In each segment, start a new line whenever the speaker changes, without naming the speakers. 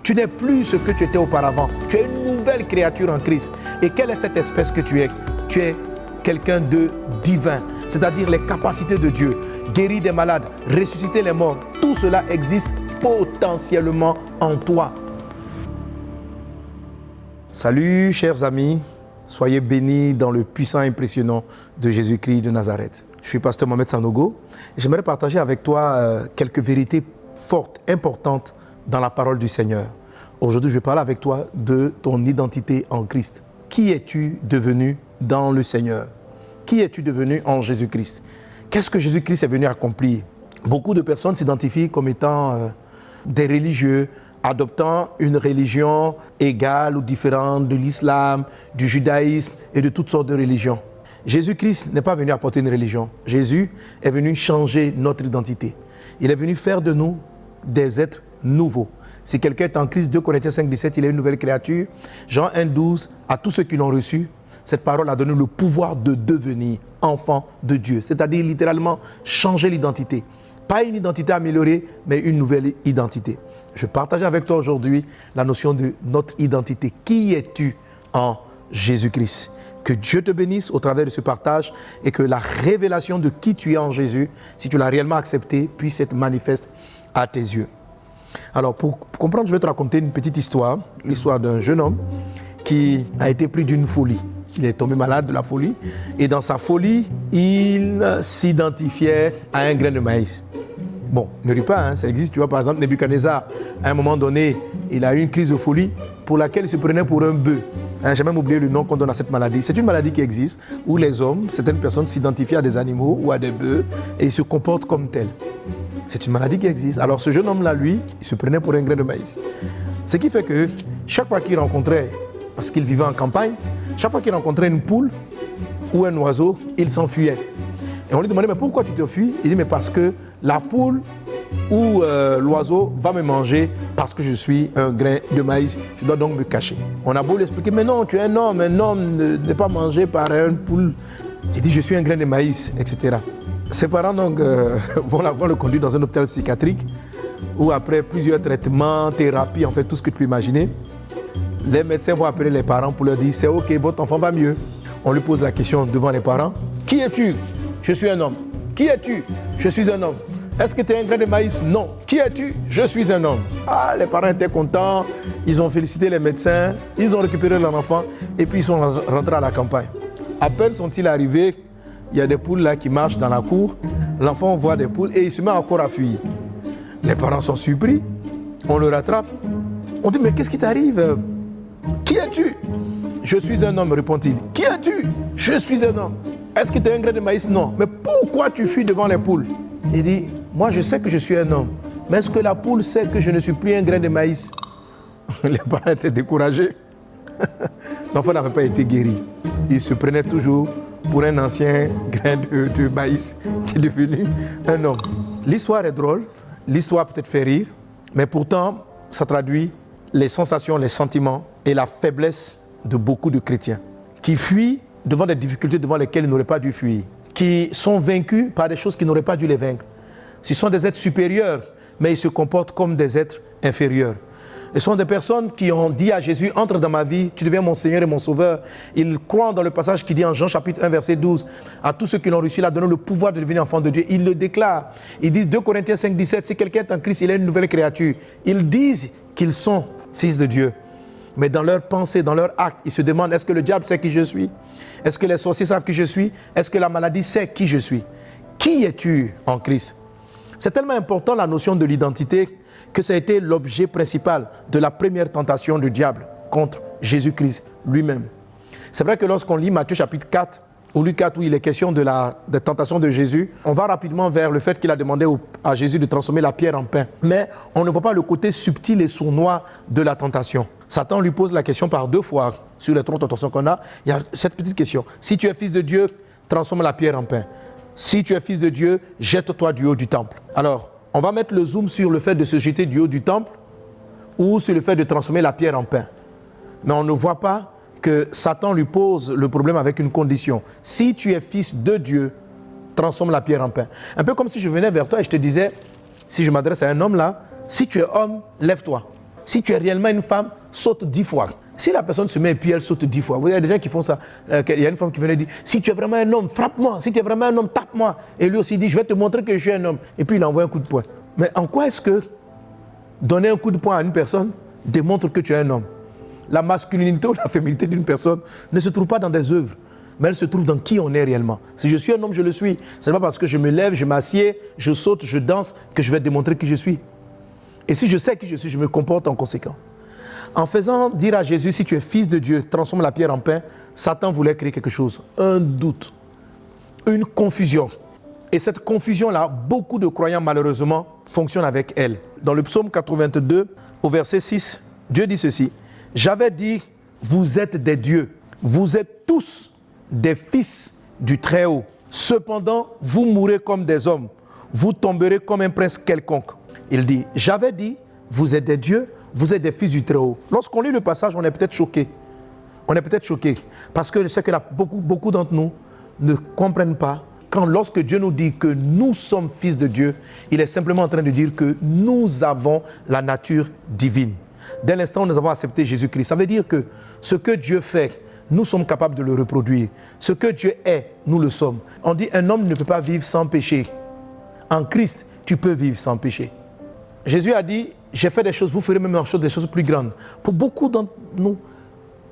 Tu n'es plus ce que tu étais auparavant. Tu es une nouvelle créature en Christ. Et quelle est cette espèce que tu es? Tu es quelqu'un de divin, c'est-à-dire les capacités de Dieu. Guérir des malades, ressusciter les morts, tout cela existe potentiellement en toi. Salut chers amis, soyez bénis dans le puissant et impressionnant de Jésus-Christ de Nazareth. Je suis pasteur Mohamed Sanogo et j'aimerais partager avec toi quelques vérités fortes, importantes dans la parole du Seigneur. Aujourd'hui, je vais parler avec toi de ton identité en Christ. Qui es-tu devenu dans le Seigneur? Qui es-tu devenu en Jésus-Christ? Qu'est-ce que Jésus-Christ est venu accomplir? Beaucoup de personnes s'identifient comme étant des religieux, adoptant une religion égale ou différente de l'islam, du judaïsme et de toutes sortes de religions. Jésus-Christ n'est pas venu apporter une religion. Jésus est venu changer notre identité. Il est venu faire de nous des êtres nouveaux. Si quelqu'un est en Christ, 2 Corinthiens 5, 17, il est une nouvelle créature. Jean 1, 12, à tous ceux qui l'ont reçu, cette parole a donné le pouvoir de devenir enfant de Dieu. C'est-à-dire littéralement changer l'identité. Pas une identité améliorée, mais une nouvelle identité. Je partage avec toi aujourd'hui la notion de notre identité. Qui es-tu en Jésus-Christ? Que Dieu te bénisse au travers de ce partage et que la révélation de qui tu es en Jésus, si tu l'as réellement accepté, puisse être manifeste à tes yeux. Alors, pour comprendre, je vais te raconter une petite histoire, l'histoire d'un jeune homme qui a été pris d'une folie. Il est tombé malade de la folie et dans sa folie, il s'identifiait à un grain de maïs. Bon, ne ris pas, ça existe. Tu vois, par exemple, Nebuchadnezzar, à un moment donné, il a eu une crise de folie pour laquelle il se prenait pour un bœuf. J'ai même oublié le nom qu'on donne à cette maladie. C'est une maladie qui existe où les hommes, certaines personnes s'identifient à des animaux ou à des bœufs et ils se comportent comme tels. C'est une maladie qui existe. Alors ce jeune homme-là, lui, il se prenait pour un grain de maïs. Ce qui fait que chaque fois qu'il rencontrait, parce qu'il vivait en campagne, chaque fois qu'il rencontrait une poule ou un oiseau, il s'enfuyait. Et on lui demandait, mais pourquoi tu t'enfuis? Il dit, mais parce que la poule ou l'oiseau va me manger parce que je suis un grain de maïs. Je dois donc me cacher. On a beau lui expliquer, mais non, tu es un homme n'est pas mangé par une poule. Il dit, je suis un grain de maïs, etc. Ses parents donc, vont le conduire dans un hôpital psychiatrique où après plusieurs traitements, thérapies, en fait tout ce que tu peux imaginer, les médecins vont appeler les parents pour leur dire, c'est ok, votre enfant va mieux. On lui pose la question devant les parents, qui es-tu? Je suis un homme. Qui es-tu? Je suis un homme. Est-ce que tu es un grain de maïs? Non. Qui es-tu? Je suis un homme. Ah, les parents étaient contents, ils ont félicité les médecins, ils ont récupéré leur enfant et puis ils sont rentrés à la campagne. À peine sont-ils arrivés, il y a des poules là qui marchent dans la cour, l'enfant voit des poules et il se met encore à fuir. Les parents sont surpris, on le rattrape, on dit mais qu'est-ce qui t'arrive? Qui es-tu? Je suis un homme, répond-il. Qui es-tu? Je suis un homme. Est-ce que tu es un grain de maïs? Non. Mais pourquoi tu fuis devant les poules? Il dit, moi je sais que je suis un homme, mais est-ce que la poule sait que je ne suis plus un grain de maïs? Les parents étaient découragés. L'enfant n'avait pas été guéri. Il se prenait toujours pour un ancien grain de maïs qui est devenu un homme. L'histoire est drôle, l'histoire peut te faire rire, mais pourtant, ça traduit les sensations, les sentiments et la faiblesse de beaucoup de chrétiens qui fuient devant des difficultés devant lesquelles ils n'auraient pas dû fuir, qui sont vaincus par des choses qui n'auraient pas dû les vaincre. Ce sont des êtres supérieurs, mais ils se comportent comme des êtres inférieurs. Ce sont des personnes qui ont dit à Jésus, entre dans ma vie, tu deviens mon Seigneur et mon Sauveur. Ils croient dans le passage qui dit en Jean chapitre 1 verset 12, à tous ceux qui l'ont reçu, il a donné le pouvoir de devenir enfant de Dieu. Ils le déclarent. Ils disent 2 Corinthiens 5, 17, si quelqu'un est en Christ, il est une nouvelle créature. Ils disent qu'ils sont fils de Dieu. Mais dans leurs pensées, dans leurs actes, ils se demandent, est-ce que le diable sait qui je suis? Est-ce que les sorciers savent qui je suis? Est-ce que la maladie sait qui je suis? Qui es-tu en Christ? C'est tellement important la notion de l'identité que ça a été l'objet principal de la première tentation du diable contre Jésus-Christ lui-même. C'est vrai que lorsqu'on lit Matthieu chapitre 4 ou Luc 4 où il est question de la tentation de Jésus, on va rapidement vers le fait qu'il a demandé à Jésus de transformer la pierre en pain. Mais on ne voit pas le côté subtil et sournois de la tentation. Satan lui pose la question par 2 fois sur les 3 tentations qu'on a. Il y a cette petite question. Si tu es fils de Dieu, transforme la pierre en pain. Si tu es fils de Dieu, jette-toi du haut du temple. Alors, on va mettre le zoom sur le fait de se jeter du haut du temple ou sur le fait de transformer la pierre en pain. Mais on ne voit pas que Satan lui pose le problème avec une condition. Si tu es fils de Dieu, transforme la pierre en pain. Un peu comme si je venais vers toi et je te disais, si je m'adresse à un homme là, si tu es homme, lève-toi. Si tu es réellement une femme, saute 10 fois. Si la personne se met et puis elle saute 10 fois, vous voyez, il y a des gens qui font ça. Il y a une femme qui venait dire, si tu es vraiment un homme, frappe-moi. Si tu es vraiment un homme, tape-moi. Et lui aussi dit, je vais te montrer que je suis un homme. Et puis il envoie un coup de poing. Mais en quoi est-ce que donner un coup de poing à une personne démontre que tu es un homme? La masculinité ou la féminité d'une personne ne se trouve pas dans des œuvres, mais elle se trouve dans qui on est réellement. Si je suis un homme, je le suis. Ce n'est pas parce que je me lève, je m'assieds, je saute, je danse, que je vais démontrer qui je suis. Et si je sais qui je suis, je me comporte en conséquent. En faisant dire à Jésus, si tu es fils de Dieu, transforme la pierre en pain, Satan voulait créer quelque chose, un doute, une confusion. Et cette confusion-là, beaucoup de croyants malheureusement fonctionnent avec elle. Dans le psaume 82, au verset 6, Dieu dit ceci, « J'avais dit, vous êtes des dieux, vous êtes tous des fils du Très-Haut. Cependant, vous mourrez comme des hommes, vous tomberez comme un prince quelconque. » Il dit, « J'avais dit, vous êtes des dieux, vous êtes des fils du Très-Haut. » Lorsqu'on lit le passage, on est peut-être choqué. On est peut-être choqué parce que je sais que beaucoup d'entre nous ne comprennent pas quand lorsque Dieu nous dit que nous sommes fils de Dieu, il est simplement en train de dire que nous avons la nature divine. Dès l'instant où nous avons accepté Jésus-Christ, ça veut dire que ce que Dieu fait, nous sommes capables de le reproduire. Ce que Dieu est, nous le sommes. On dit un homme ne peut pas vivre sans péché. En Christ, tu peux vivre sans péché. Jésus a dit, j'ai fait des choses, vous ferez même des choses plus grandes. Pour beaucoup d'entre nous,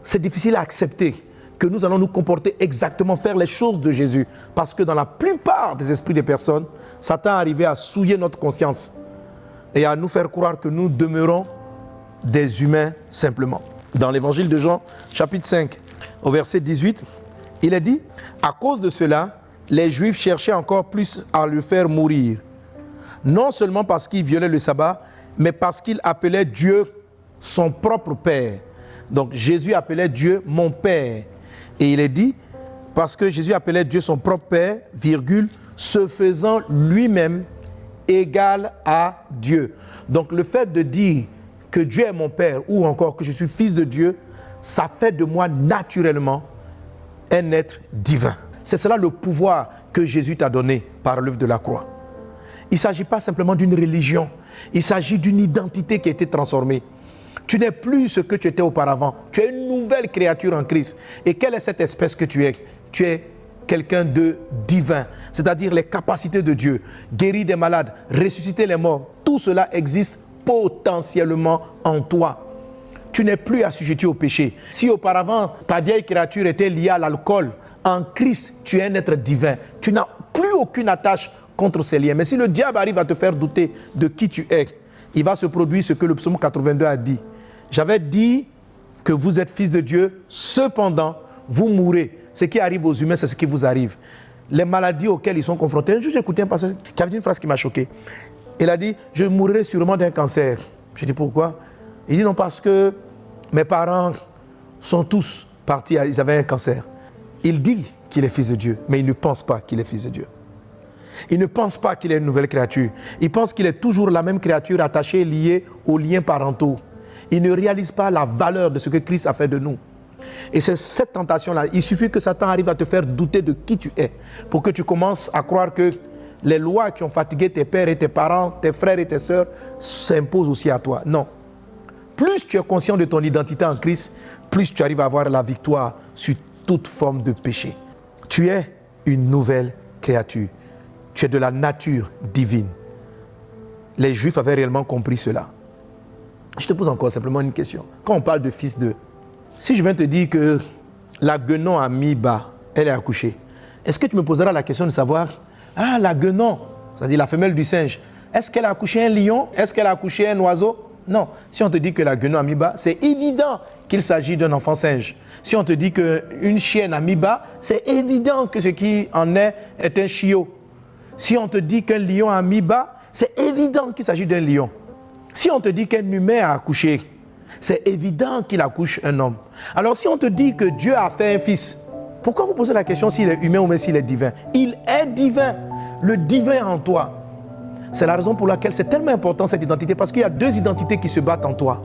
c'est difficile à accepter que nous allons nous comporter exactement, faire les choses de Jésus. Parce que dans la plupart des esprits des personnes, Satan est arrivé à souiller notre conscience et à nous faire croire que nous demeurons des humains simplement. Dans l'évangile de Jean, chapitre 5, au verset 18, il est dit, à cause de cela, les Juifs cherchaient encore plus à le faire mourir. Non seulement parce qu'il violait le sabbat, mais parce qu'il appelait Dieu son propre Père. Donc Jésus appelait Dieu mon Père. Et il est dit, parce que Jésus appelait Dieu son propre Père, virgule, se faisant lui-même égal à Dieu. Donc le fait de dire que Dieu est mon Père ou encore que je suis fils de Dieu, ça fait de moi naturellement un être divin. C'est cela le pouvoir que Jésus t'a donné par l'œuvre de la croix. Il ne s'agit pas simplement d'une religion, il s'agit d'une identité qui a été transformée. Tu n'es plus ce que tu étais auparavant. Tu es une nouvelle créature en Christ. Et quelle est cette espèce que tu es? Tu es quelqu'un de divin, c'est-à-dire les capacités de Dieu, guérir des malades, ressusciter les morts. Tout cela existe potentiellement en toi. Tu n'es plus assujetti au péché. Si auparavant, ta vieille créature était liée à l'alcool, en Christ, tu es un être divin. Tu n'as plus aucune attache contre ces liens. Mais si le diable arrive à te faire douter de qui tu es, il va se produire ce que le psaume 82 a dit. J'avais dit que vous êtes fils de Dieu, cependant, vous mourrez. Ce qui arrive aux humains, c'est ce qui vous arrive. Les maladies auxquelles ils sont confrontés. Un jour, j'ai écouté un pasteur qui avait dit une phrase qui m'a choqué. Il a dit, je mourrai sûrement d'un cancer. Je dis, pourquoi? Il dit, non, parce que mes parents sont tous partis, ils avaient un cancer. Il dit qu'il est fils de Dieu, mais il ne pense pas qu'il est fils de Dieu. Il ne pense pas qu'il est une nouvelle créature. Il pense qu'il est toujours la même créature attachée, liée aux liens parentaux. Il ne réalise pas la valeur de ce que Christ a fait de nous. Et c'est cette tentation-là. Il suffit que Satan arrive à te faire douter de qui tu es pour que tu commences à croire que les lois qui ont fatigué tes pères et tes parents, tes frères et tes sœurs s'imposent aussi à toi. Non. Plus tu es conscient de ton identité en Christ, plus tu arrives à avoir la victoire sur toute forme de péché. Tu es une nouvelle créature. Tu es de la nature divine. Les Juifs avaient réellement compris cela. Je te pose encore simplement une question. Quand on parle de fils de... Si je viens te dire que la guenon a mis bas, elle est accouchée, est-ce que tu me poseras la question de savoir, ah, la guenon, c'est-à-dire la femelle du singe, est-ce qu'elle a accouché un lion? Est-ce qu'elle a accouché un oiseau? Non. Si on te dit que la guenon a mis bas, c'est évident qu'il s'agit d'un enfant singe. Si on te dit qu'une chienne a mis bas, c'est évident que ce qui en est un chiot. Si on te dit qu'un lion a mis bas, c'est évident qu'il s'agit d'un lion. Si on te dit qu'un humain a accouché, c'est évident qu'il accouche un homme. Alors si on te dit que Dieu a fait un fils, pourquoi vous posez la question s'il est humain ou même s'il est divin? Il est divin, le divin en toi. C'est la raison pour laquelle c'est tellement important cette identité, parce qu'il y a deux identités qui se battent en toi.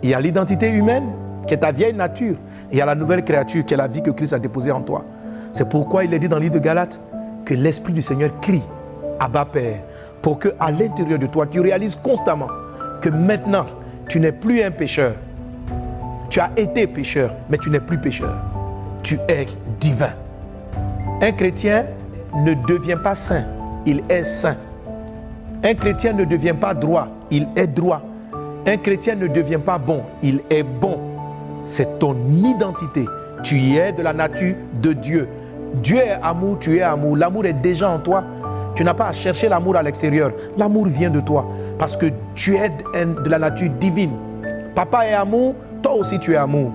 Il y a l'identité humaine, qui est ta vieille nature, et il y a la nouvelle créature, qui est la vie que Christ a déposée en toi. C'est pourquoi il est dit dans le livre de Galates que l'Esprit du Seigneur crie « Abba Père », pour qu'à l'intérieur de toi, tu réalises constamment que maintenant tu n'es plus un pécheur. Tu as été pécheur, mais tu n'es plus pécheur. Tu es divin. Un chrétien ne devient pas saint, il est saint. Un chrétien ne devient pas droit, il est droit. Un chrétien ne devient pas bon, il est bon. C'est ton identité. Tu es de la nature de Dieu. Dieu est amour, tu es amour. L'amour est déjà en toi. Tu n'as pas à chercher l'amour à l'extérieur. L'amour vient de toi parce que tu es de la nature divine. Papa est amour, toi aussi tu es amour.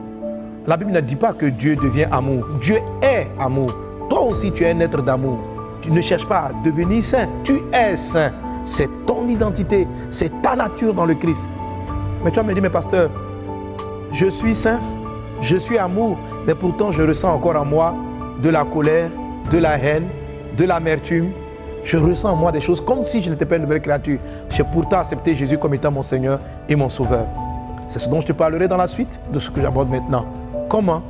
La Bible ne dit pas que Dieu devient amour. Dieu est amour. Toi aussi tu es un être d'amour. Tu ne cherches pas à devenir saint. Tu es saint. C'est ton identité. C'est ta nature dans le Christ. Mais tu vas me dire, mais pasteur, je suis saint, je suis amour, mais pourtant je ressens encore en moi de la colère, de la haine, de l'amertume. Je ressens en moi des choses comme si je n'étais pas une nouvelle créature. J'ai pourtant accepté Jésus comme étant mon Seigneur et mon Sauveur. C'est ce dont je te parlerai dans la suite de ce que j'aborde maintenant. Comment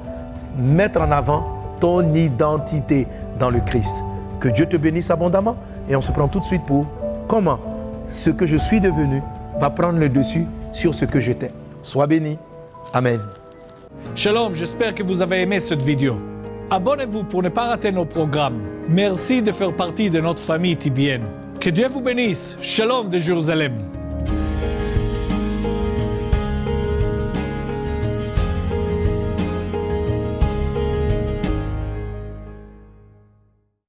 mettre en avant ton identité dans le Christ. Que Dieu te bénisse abondamment et on se prend tout de suite pour comment ce que je suis devenu va prendre le dessus sur ce que j'étais. Sois béni. Amen.
Shalom, j'espère que vous avez aimé cette vidéo. Abonnez-vous pour ne pas rater nos programmes. Merci de faire partie de notre famille TBN. Que Dieu vous bénisse. Shalom de Jérusalem.